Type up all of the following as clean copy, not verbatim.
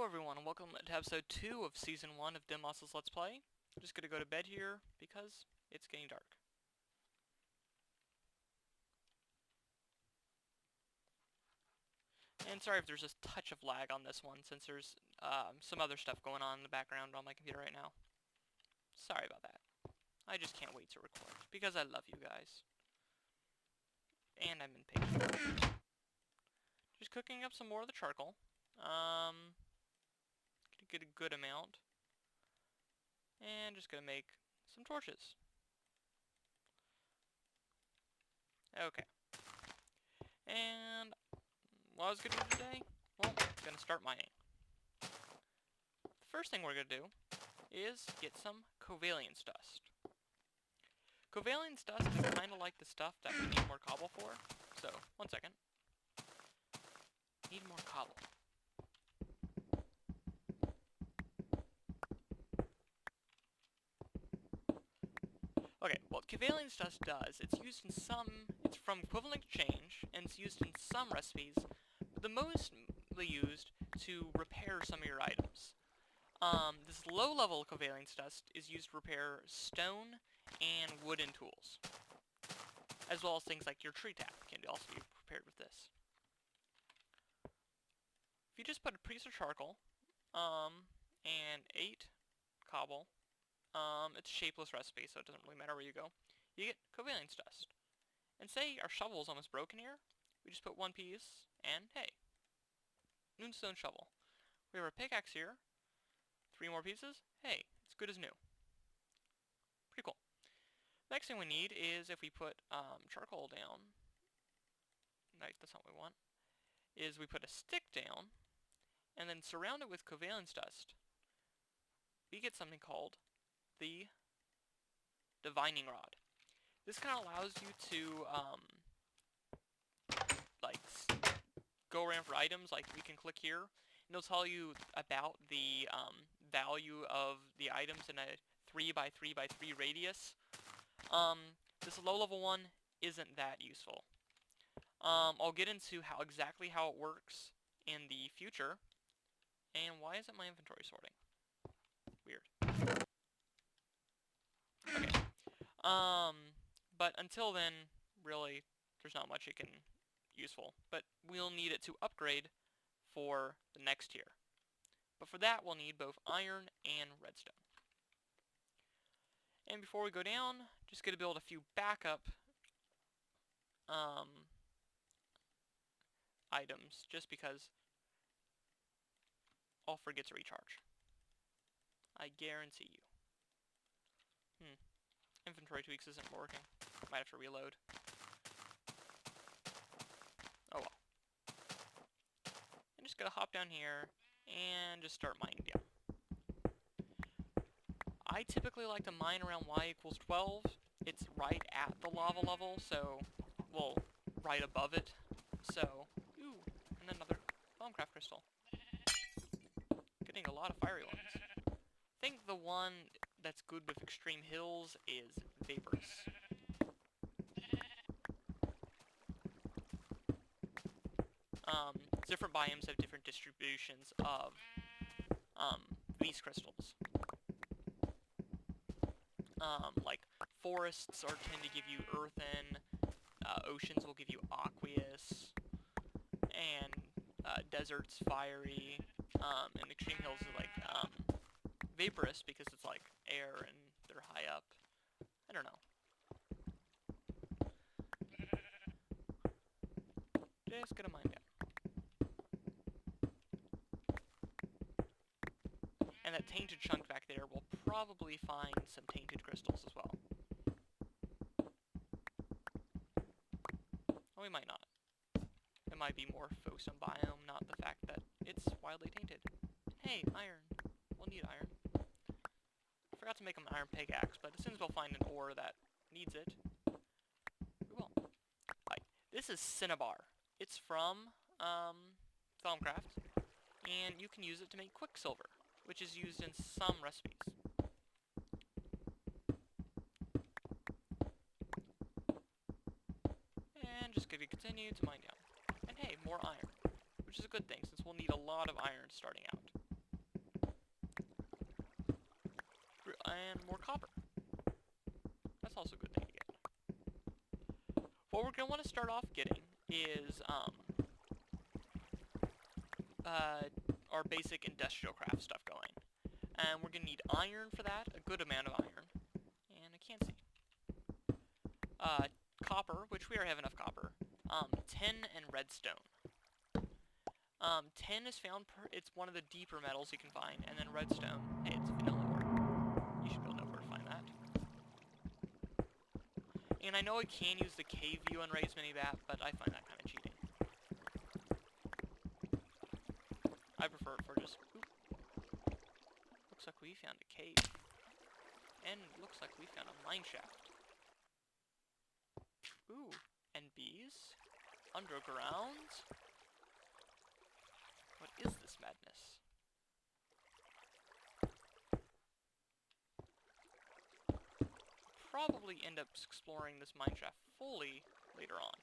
everyone, and welcome to episode 2 of Season 1 of Dimos' Let's Play. I'm just gonna go to bed here, because it's getting dark. And sorry if there's a touch of lag on this one, since there's some other stuff going on in the background on my computer right now. Sorry about that. I just can't wait to record, because I love you guys. And I'm impatient. Just cooking up some more of the charcoal. Gonna get a good amount. And just gonna make some torches. Okay. And what I was gonna do today? Well, gonna start mining. The first thing we're gonna do is get some covalence dust. Covalence dust is kinda like the stuff that we need more cobble for. So, one second. Need more cobble. Okay, what covalence dust does, it's from equivalent exchange, and it's used in some recipes, but the mostly used to repair some of your items. This low-level covalence dust is used to repair stone and wooden tools, as well as things like your tree tap can also be prepared with this. If you just put a piece of charcoal, and 8 cobble, it's a shapeless recipe, so it doesn't really matter where you go, you get covalence dust. And say our shovel is almost broken here, we just put one piece, and hey, moonstone shovel. We have our pickaxe here, 3 more pieces, hey, it's good as new. Pretty cool. Next thing we need is if we put charcoal down, right, that's not what we want, is we put a stick down, and then surround it with covalence dust. We get something called the divining rod. This kind of allows you to, go around for items, like we can click here, and it'll tell you about the value of the items in a 3x3x3 radius. This low-level one isn't that useful. I'll get into exactly how it works in the future. And why isn't my inventory sorting? Weird. Okay. But until then, really, there's not much it can useful. But we'll need it to upgrade for the next tier. But for that, we'll need both iron and redstone. And before we go down, just gonna build a few backup items, just because I'll forget to recharge. I guarantee you. Inventory tweaks isn't working. Might have to reload. Oh well. I'm just gonna hop down here and just start mining down. I typically like to mine around y equals 12. It's right at the lava level, so, well, right above it. So, ooh, and another bombcraft crystal. Getting a lot of fiery ones. I think the one that's good with extreme hills is vaporous. Different biomes have different distributions of these crystals. Like forests tend to give you earthen, oceans will give you aqueous, and deserts fiery, and extreme hills are like vaporous because it's like air and they're high up. I don't know. Just gonna mine down. And that tainted chunk back there will probably find some tainted crystals as well. Or we might not. It might be more Fosun biome, not the fact that it's wildly tainted. Hey, iron. We'll need iron. I forgot to make an iron pickaxe, but as soon as we'll find an ore that needs it, we will. Right. This is cinnabar. It's from Thaumcraft, and you can use it to make quicksilver, which is used in some recipes. And just gonna continue to mine down. And hey, more iron, which is a good thing, since we'll need a lot of iron starting out. and more copper. That's also a good thing to get. What we're going to want to start off getting is our basic industrial craft stuff going. And we're going to need iron for that, a good amount of iron. And I can't see. Copper, which we already have enough copper. Tin and redstone. Tin is found, it's one of the deeper metals you can find, and then redstone, hey, it's vanilla ore. You should be able to know where to find that. And I know I can use the cave view on Raise Minimap, but I find that kind of cheating. I prefer it for just, oop. Looks like we found a cave. And looks like we found a mine shaft. Ooh, and bees? Underground? What is this madness? Probably end up exploring this mine shaft fully later on.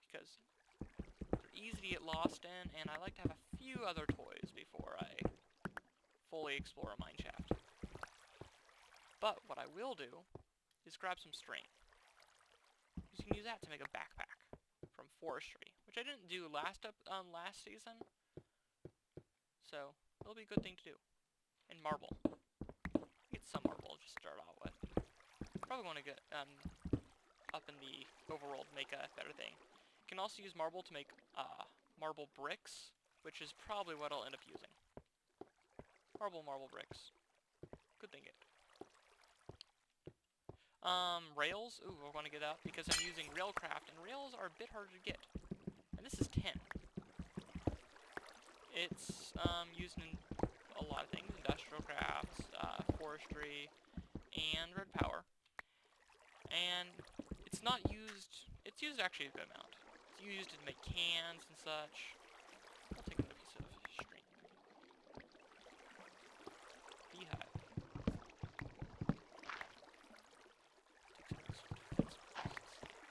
Because they're easy to get lost in, and I like to have a few other toys before I fully explore a mine shaft. But what I will do is grab some string. You can use that to make a backpack from forestry, which I didn't do last season. So it'll be a good thing to do. And marble. Get some marble just to start out with. Probably want to get up in the overworld to make a better thing. You can also use marble to make marble bricks, which is probably what I'll end up using. Marble bricks. Good thing it. Rails. Ooh, I want to get out because I'm using Railcraft, and rails are a bit harder to get. And this is tin. It's used in a lot of things: industrial crafts, forestry, and red power. And it's not used. It's used actually a good amount. It's used to make cans and such. I'll take another piece of string. Beehive.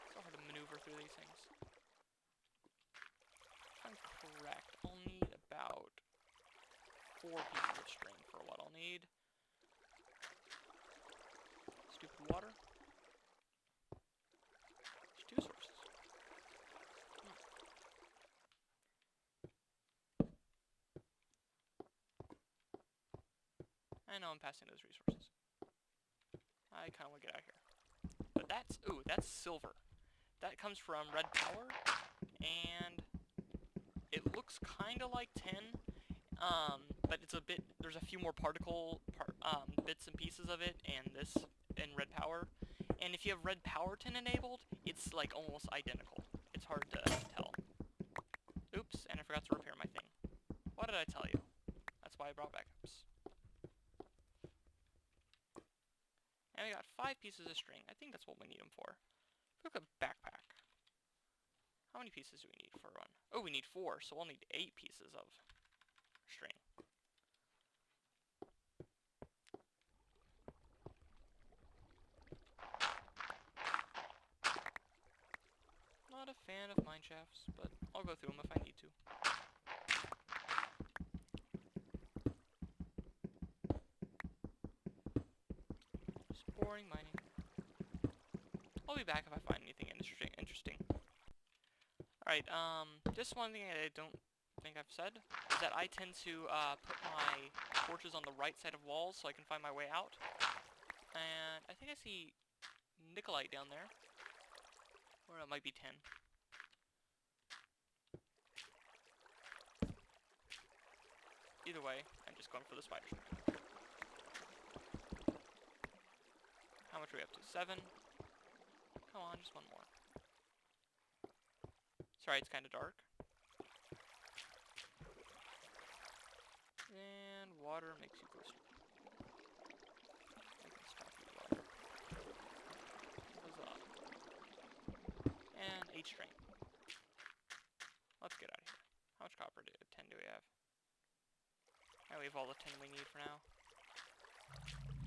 So hard to maneuver through these things. If I'm correct, I'll need about 4 pieces of string for what I'll need. Stupid water. There's 2 sources. I know I'm passing those resources. I kind of want to get out of here. But that's, ooh, that's silver. That comes from red power, and it looks kind of like tin, but it's a bit, there's a few more bits and pieces of it, and this in red power. And if you have red power tin enabled, it's like almost identical. It's hard to tell. Oops, and I forgot to repair my thing. What did I tell you? That's why I brought backups. And we got 5 pieces of string. I think that's what we need them for. Look at backpack. How many pieces do we need for one? Oh, we need 4, so we'll need 8 pieces of string. Not a fan of mine shafts, but I'll go through them if I need to. Just boring mining. I'll be back if I find anything interesting. Alright, just one thing I don't think I've said is that I tend to put my torches on the right side of walls so I can find my way out. And I think I see Nikolite down there. Or it might be tin. Either way, I'm just going for the spiders. How much are we up to? 7? Come on, just one more. Sorry, it's kind of dark. And water makes you closer. I can stop you, water. Huzzah. And 8 string. Let's get out of here. How much copper tin do we have? We have all the tin we need for now.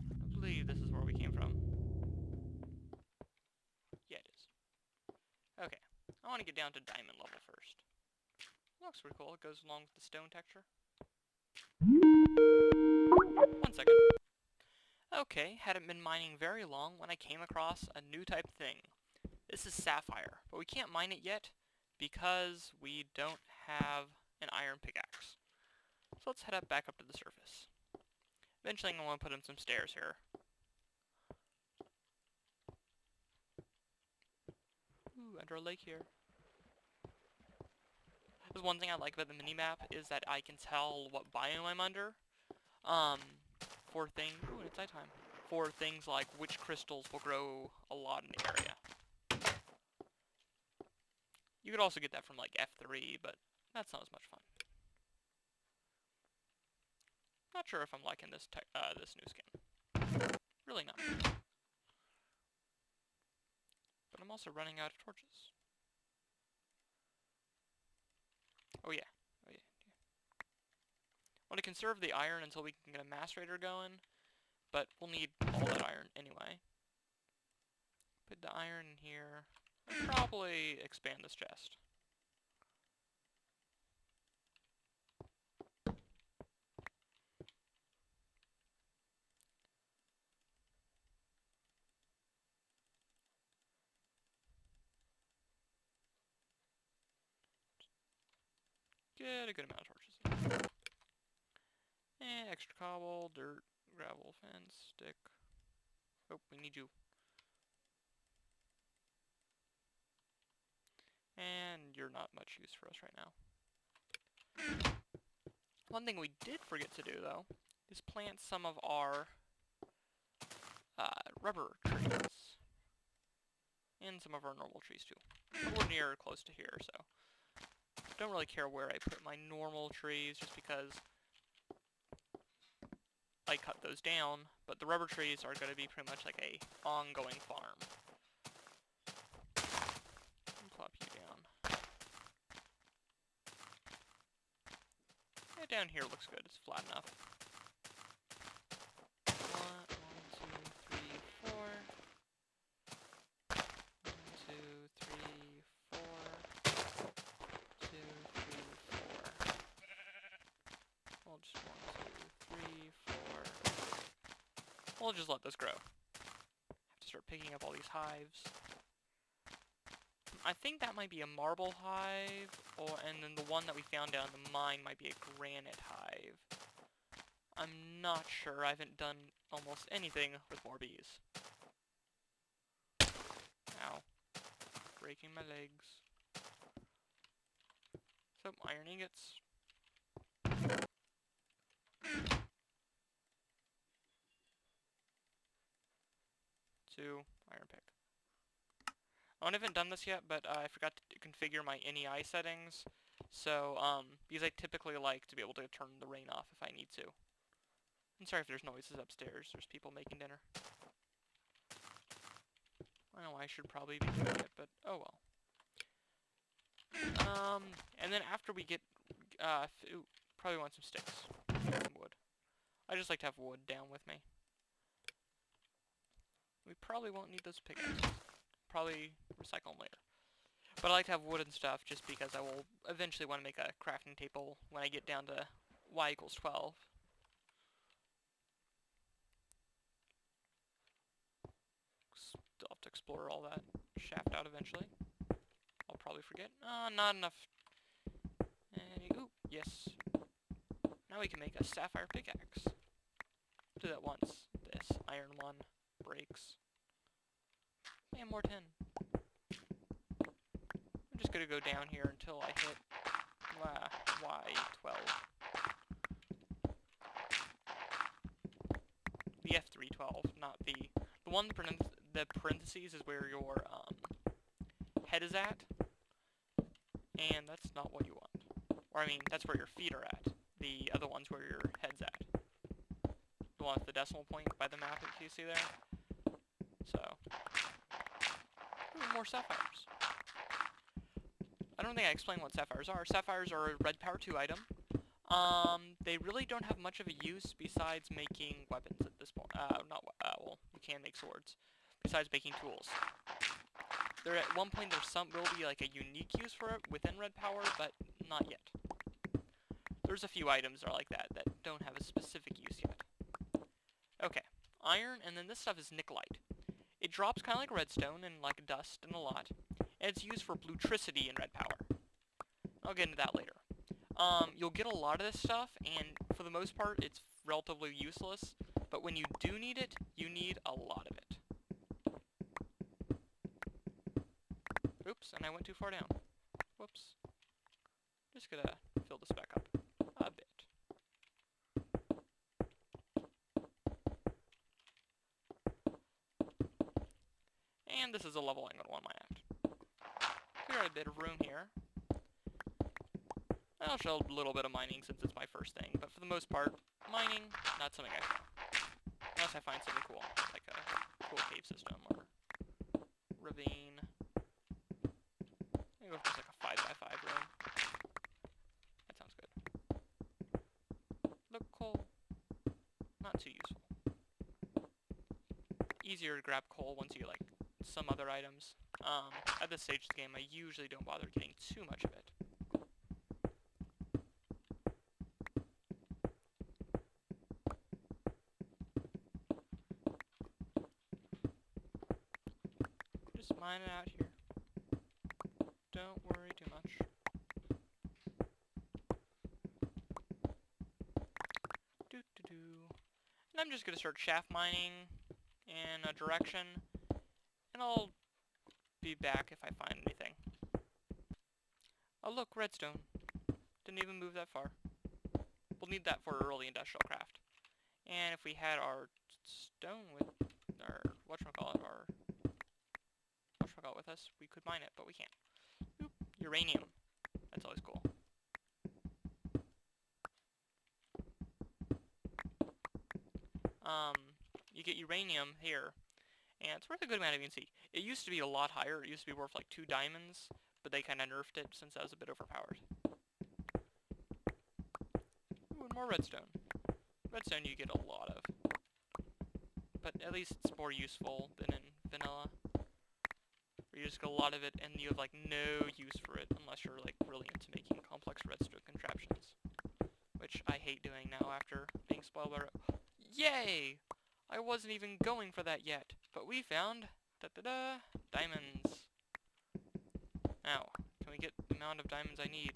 I believe this is where we came from. Yeah, it is. Okay. I want to get down to diamond level first. It looks pretty cool. It goes along with the stone texture. 1 second. Okay, hadn't been mining very long when I came across a new type of thing. This is sapphire, but we can't mine it yet because we don't have an iron pickaxe. So let's head back up to the surface. Eventually I'm going to put in some stairs here. Ooh, enter a lake here. There's one thing I like about the mini-map is that I can tell what biome I'm under. For things... Ooh, it's nighttime. For things like which crystals will grow a lot in the area. You could also get that from, like, F3, but that's not as much fun. Not sure if I'm liking this this new skin. Really not. But I'm also running out of torches. Oh yeah. Oh yeah. I want to conserve the iron until we can get a macerator going, but we'll need all that iron anyway. Put the iron in here. I'll probably expand this chest. Get a good amount of torches in. And extra cobble, dirt, gravel, fence, stick. Oh, we need you. And you're not much use for us right now. One thing we did forget to do, though, is plant some of our rubber trees. And some of our normal trees, too. But we're near close to here, so don't really care where I put my normal trees, just because I cut those down, but the rubber trees are going to be pretty much like a ongoing farm. Plop you down. Yeah, down here looks good. It's flat enough. 1, 2, 3, 4. 1, 2, 3, 4. 2, 3, 4. We'll just 1, 2, 3, 4. We'll just let this grow. Have to start picking up all these hives. I think that might be a marble hive, and then the one that we found down in the mine might be a granite hive. I'm not sure. I haven't done almost anything with more bees. Ow. Breaking my legs. So, iron ingots. 2 iron pick. I haven't done this yet, but I forgot to configure my NEI settings. So, because I typically like to be able to turn the rain off if I need to. I'm sorry if there's noises upstairs. There's people making dinner. I know I should probably be doing it, but oh well. And then after we get, probably want some sticks. Some wood. I just like to have wood down with me. We probably won't need those pickaxes. Probably recycle them later. But I like to have wood and stuff just because I will eventually want to make a crafting table when I get down to y = 12. Still have to explore all that shaft out eventually. I'll probably forget. Not enough. And, ooh, yes. Now we can make a sapphire pickaxe. Do that once. This iron one breaks. And more tin. I'm just gonna go down here until I hit Y12. The F312, not the one the parentheses is where your head is at, and that's not what you want. Or I mean, that's where your feet are at. The other one's where your head's at. The one with the decimal point by the map, if you see there. So, ooh, more sapphires. I don't think I explained what sapphires are. Sapphires are a red power 2 item. They really don't have much of a use besides making weapons at this point. Well, you can make swords. Besides making tools. There at one point will be like a unique use for it within red power, but not yet. There's a few items that are like that don't have a specific use yet. Okay, iron, and then this stuff is nickelite. It drops kind of like redstone and like dust and a lot, and it's used for bluetricity and red power. I'll get into that later. You'll get a lot of this stuff, and for the most part, it's relatively useless, but when you do need it, you need a lot of it. Oops, and I went too far down. Whoops. Just gonna fill this back up a bit. And this is a level I'm gonna want to mine at. We got a bit of room here. I'll show a little bit of mining since it's my first thing, but for the most part, mining, not something I do. Unless I find something cool, like a cool cave system or ravine. Maybe go for just like a 5x5 room. That sounds good. Look, coal. Not too useful. Easier to grab coal once you get like some other items. At this stage of the game, I usually don't bother getting too much of it. Just mine it out here. Don't worry too much. And I'm just gonna start shaft mining in a direction, and I'll be back if I find anything. Oh look, redstone. Didn't even move that far. We'll need that for early industrial craft. And if we had our stone with our whatchamacallit with us, we could mine it, but we can't. Oop, uranium. That's always cool. You get uranium here, and it's worth a good amount of ENC. It used to be a lot higher. It used to be worth like 2 diamonds, but they kind of nerfed it since that was a bit overpowered. Ooh, and more redstone. Redstone you get a lot of, but at least it's more useful than in vanilla, where you just get a lot of it and you have like no use for it unless you're like really into making complex redstone contraptions, which I hate doing now after being spoiled by Yay! I wasn't even going for that yet, but we found diamonds. Now, can we get the amount of diamonds I need?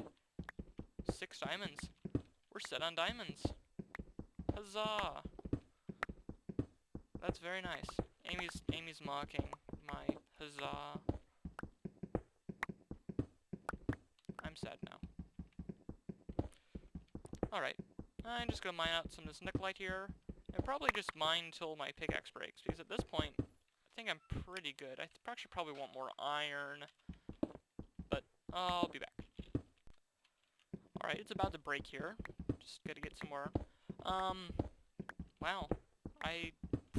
6 diamonds. We're set on diamonds. Huzzah! That's very nice. Amy's mocking my huzzah. I'm sad now. Alright, I'm just gonna mine out some of this nickelite here. And probably just mine until my pickaxe breaks, because at this point, I think I'm pretty good. I actually probably want more iron, but I'll be back. Alright, it's about to break here. Just gotta get some more. Wow. I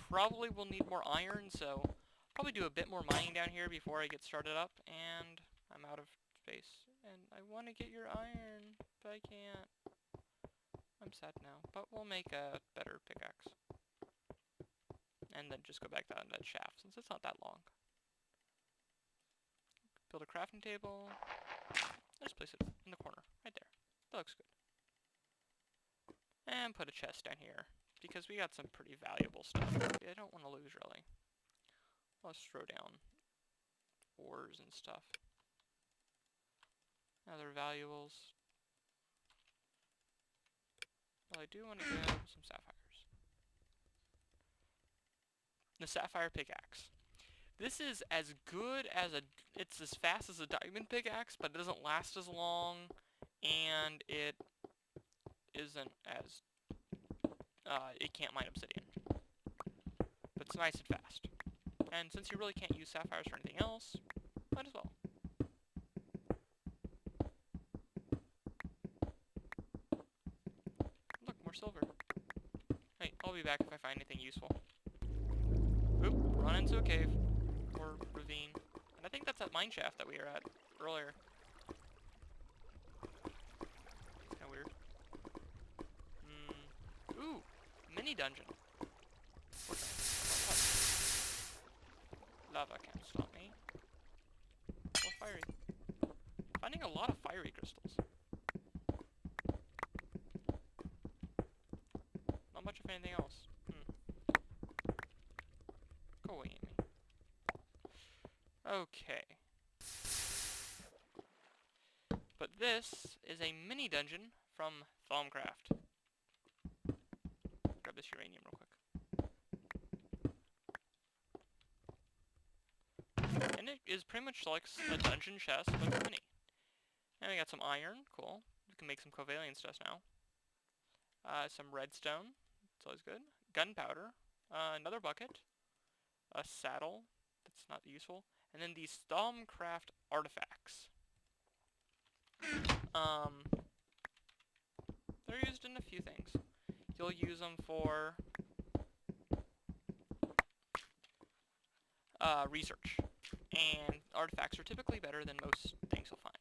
probably will need more iron, so probably do a bit more mining down here before I get started up, and I'm out of space. And I want to get your iron, but I can't. I'm sad now, but we'll make a better pickaxe. And then just go back down that shaft, since it's not that long. Build a crafting table. Just place it in the corner, right there. That looks good. And put a chest down here, because we got some pretty valuable stuff I don't want to lose, really. Let's throw down ores and stuff. Other valuables. Well, I do want to grab some sapphires. The sapphire pickaxe. This is as good as it's as fast as a diamond pickaxe, but it doesn't last as long, and it isn't as, it can't mine obsidian. But it's nice and fast. And since you really can't use sapphires for anything else, might as well. Look, more silver. Hey, I'll be back if I find anything useful. Oop, run into a cave. Or ravine. And I think that's that mine shaft that we were at earlier. Kinda weird. Ooh, mini dungeon. Lava can't stop me. Or fiery. Finding a lot of fiery crystals. anything else. Go away, Amy. Okay. But this is a mini dungeon from Thaumcraft. Grab this uranium real quick. And it is pretty much like a dungeon chest, but it's mini. And we got some iron, cool. We can make some covalence dust now. Some redstone, it's always good. Gunpowder, another bucket, a saddle, that's not useful, and then these Thaumcraft artifacts. They're used in a few things. You'll use them for research, and artifacts are typically better than most things you'll find.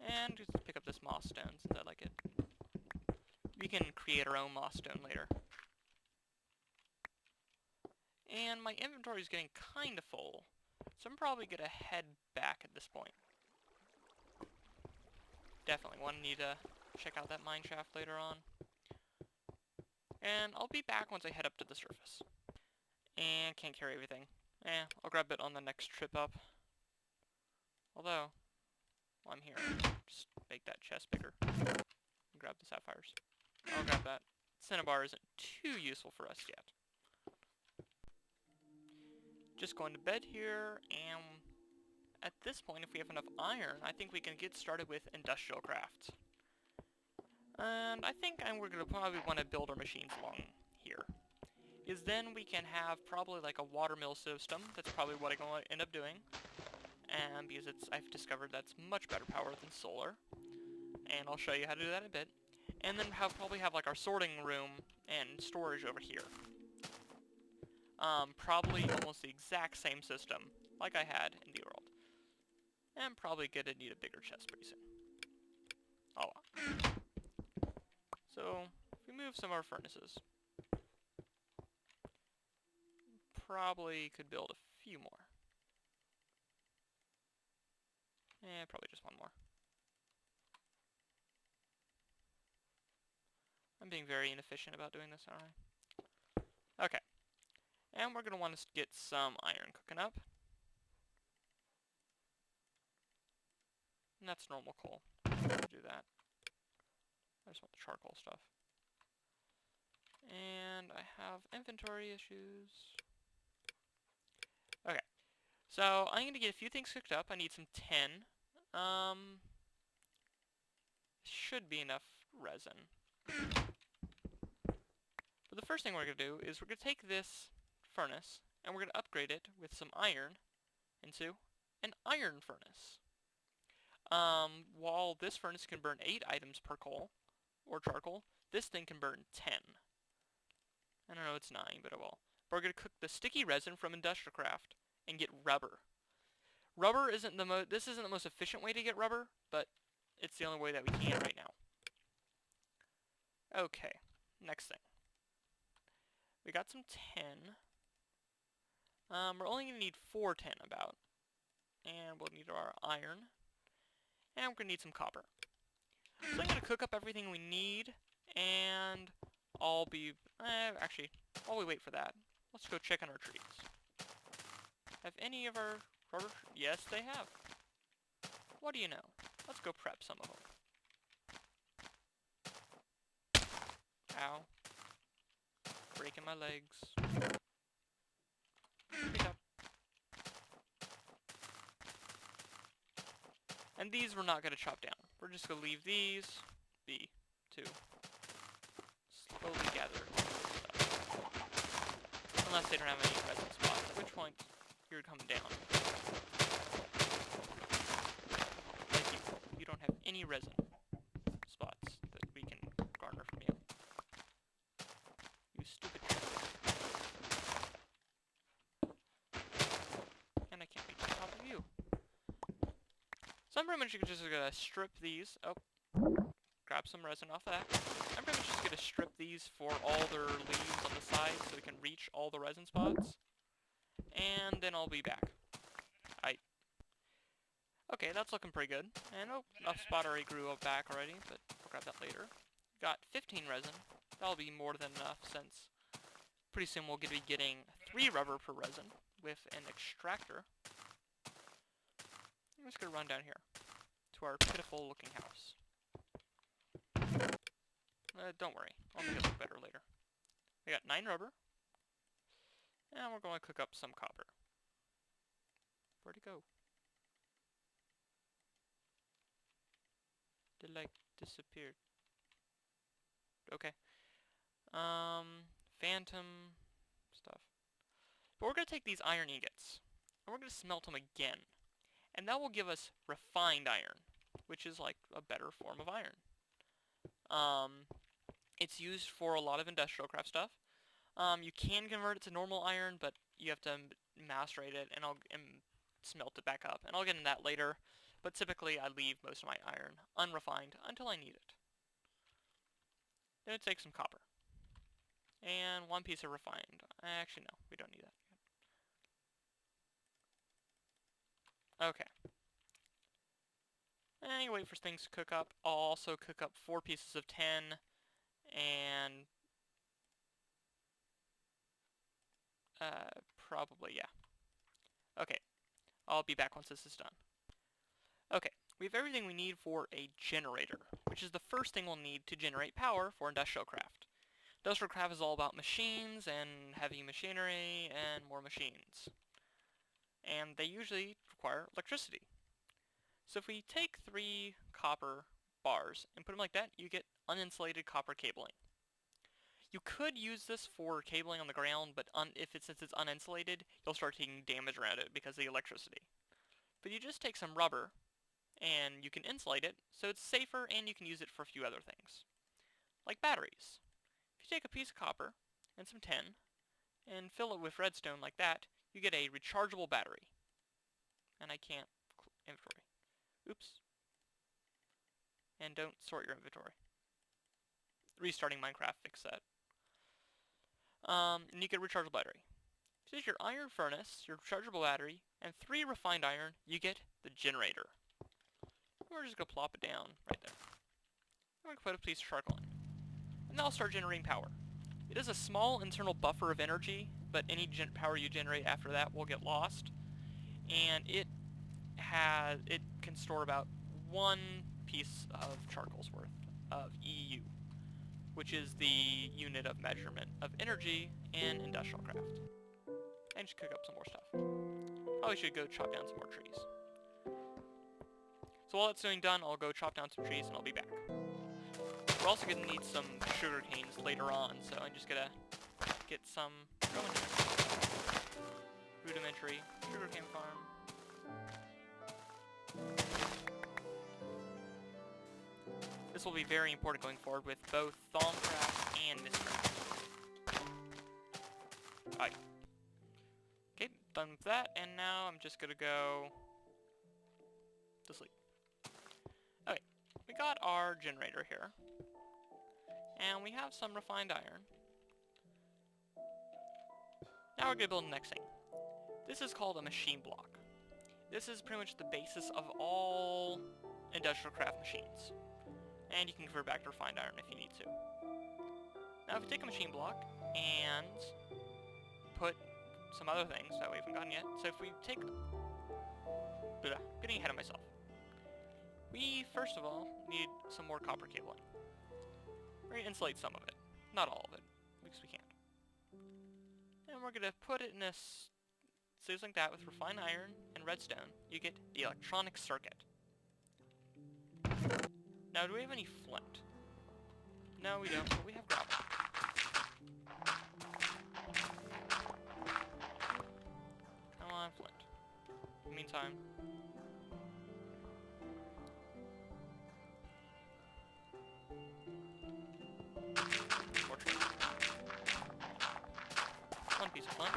And just pick up this moss stone since I like it. We can create our own moss stone later. And my inventory is getting kind of full, so I'm probably going to head back at this point. Definitely want to need to check out that mine shaft later on. And I'll be back once I head up to the surface. And can't carry everything. I'll grab it on the next trip up. Although, while I'm here, just make that chest bigger. And grab the sapphires. I'll grab that. Cinnabar isn't too useful for us yet. Just going to bed here, and at this point, if we have enough iron, I think we can get started with industrial crafts. And I think we're going to probably want to build our machines along here. Because then we can have probably like a water mill system. That's probably what I'm going to end up doing. And because I've discovered that's much better power than solar. And I'll show you how to do that in a bit. And then probably have like our sorting room and storage over here. Probably almost the exact same system like I had in the world. And probably gonna need a bigger chest pretty soon. Oh well. So, if we move some of our furnaces, probably could build a few more. Probably just one more. I'm being very inefficient about doing this, aren't I? Okay. And we're going to want to get some iron cooking up. And that's normal coal. Do that. I just want the charcoal stuff. And I have inventory issues. Okay. So, I'm going to get a few things cooked up. I need some tin. Should be enough resin. But the first thing we're going to do is we're going to take this furnace and we're going to upgrade it with some iron into an iron furnace. While this furnace can burn 8 items per coal or charcoal, this thing can burn 10. I don't know, it's 9, but it will. But we're going to cook the sticky resin from Industrial Craft and get rubber. Rubber isn't this isn't the most efficient way to get rubber, but it's the only way that we can right now. Okay, next thing. We got some tin. We're only going to need 4 tin about. And we'll need our iron. And we're going to need some copper. So I'm going to cook up everything we need. And I'll be... actually, while we wait for that, let's go check on our trees. Have any of our rubber... Yes, they have. What do you know? Let's go prep some of them. Ow. Breaking my legs. Pick up. And these we're not going to chop down. We're just going to leave these be to slowly gather stuff. Unless they don't have any resin spots, at which point you're coming down. Like you don't have any resin spots that we can garner from you. You stupid trick. And I can't reach the top of you. So I'm pretty much just gonna strip these. Oh, grab some resin off that. I'm pretty much just gonna strip these for all their leaves on the side so we can reach all the resin spots. And then I'll be back. Okay, that's looking pretty good. And oh, a spot already grew up back already, but I'll grab that later. got 15 resin. That'll be more than enough since pretty soon we'll be getting 3 rubber per resin with an extractor. I'm just gonna run down here to our pitiful looking house. Don't worry, I'll make it look better later. We got 9 rubber, and we're going to cook up some copper. Where'd it go? It like disappeared. Okay. Phantom stuff. But we're going to take these iron ingots, and we're going to smelt them again. And that will give us refined iron, which is like a better form of iron. It's used for a lot of industrial craft stuff. You can convert it to normal iron, but you have to macerate it and smelt it back up. And I'll get into that later. But typically, I leave most of my iron unrefined until I need it. Then take some copper. And 1 piece of refined. Actually, no, we don't need that yet. Okay. And you wait for things to cook up. I'll also cook up 4 pieces of tin and probably, yeah. Okay, I'll be back once this is done. Okay, we have everything we need for a generator, which is the first thing we'll need to generate power for industrial craft. Industrial craft is all about machines and heavy machinery and more machines. And they usually require electricity. So if we take 3 copper bars and put them like that, you get uninsulated copper cabling. You could use this for cabling on the ground, but since it's uninsulated, you'll start taking damage around it because of the electricity. But you just take some rubber, and you can insulate it, so it's safer and you can use it for a few other things. Like batteries. If you take a piece of copper and some tin, and fill it with redstone like that, you get a rechargeable battery. And I can't inventory. Oops. And don't sort your inventory. Restarting Minecraft fixed that. And you get a rechargeable battery. If you take your iron furnace, your rechargeable battery, and 3 refined iron, you get the generator. We're just going to plop it down right there. I'm going to put a piece of charcoal in. And that'll start generating power. It is a small internal buffer of energy, but any power you generate after that will get lost. And it can store about 1 piece of charcoal's worth of EU, which is the unit of measurement of energy in industrial craft. And just cook up some more stuff. Probably should go chop down some more trees. So while that's doing done, I'll go chop down some trees and I'll be back. We're also going to need some sugar canes later on, so I'm just going to get some going here. Rudimentary sugarcane farm. This will be very important going forward with both Thaumcraft and Mistcraft. Alright. Okay, done with that, and now I'm just gonna go to sleep. Okay, we got our generator here. And we have some refined iron. Now we're gonna build the next thing. This is called a machine block. This is pretty much the basis of all industrial craft machines. And you can convert back to refined iron if you need to. Now if you take a machine block and put some other things that we haven't gotten yet. So if we take... getting ahead of myself. We, first of all, need some more copper cabling. We're going to insulate some of it. Not all of it, because we can't. And we're going to put it in a series like that with refined iron and redstone. You get the electronic circuit. Now, do we have any flint? No, we don't, but we have gravel. Come on, flint. In the meantime... more trees. 1 piece of flint.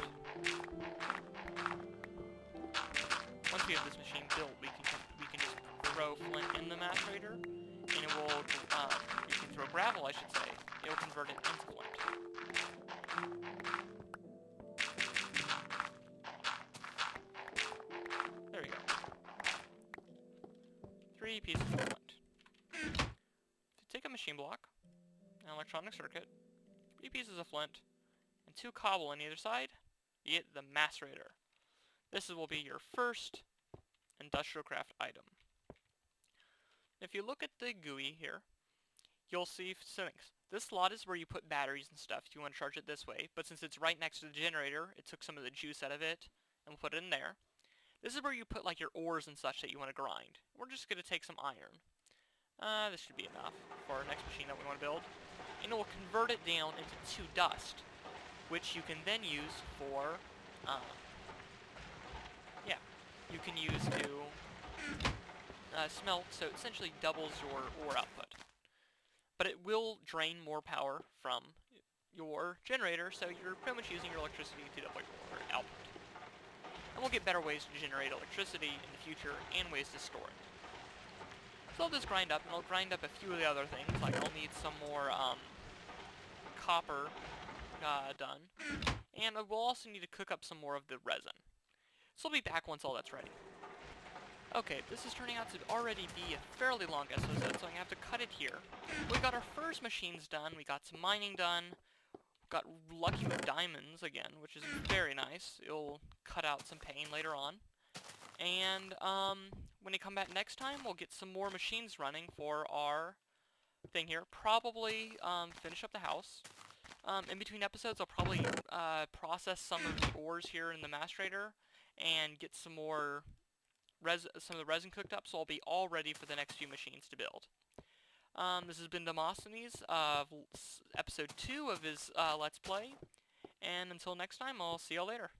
Once we have this machine built, we can just throw flint in the macerator, and it will, you can throw gravel, I should say, it will convert it into flint. There we go. 3 pieces of flint. To take a machine block, an electronic circuit, 3 pieces of flint, and 2 cobble on either side, you get the macerator. This will be your first industrial craft item. If you look at the GUI here, you'll see some things. This slot is where you put batteries and stuff if you want to charge it this way, but since it's right next to the generator, it took some of the juice out of it and put it in there. This is where you put like your ores and such that you want to grind. We're just going to take some iron. This should be enough for our next machine that we want to build. And it will convert it down into 2 dust, which you can then use for, you can use to smelt, so it essentially doubles your ore output. But it will drain more power from your generator, so you're pretty much using your electricity to double your output. And we'll get better ways to generate electricity in the future and ways to store it. So I'll just grind up, and I'll grind up a few of the other things, like I'll need some more copper done, and we'll also need to cook up some more of the resin. So I'll be back once all that's ready. Okay, this is turning out to already be a fairly long episode, so I'm going to have to cut it here. We got our first machines done, we got some mining done, got lucky with diamonds again, which is very nice. It'll cut out some pain later on. And when we come back next time, we'll get some more machines running for our thing here. Probably finish up the house. In between episodes, I'll probably process some of the ores here in the macerator and get some more some of the resin cooked up, so I'll be all ready for the next few machines to build. This has been Demosthenes of episode 2 of his Let's Play, and until next time, I'll see y'all later.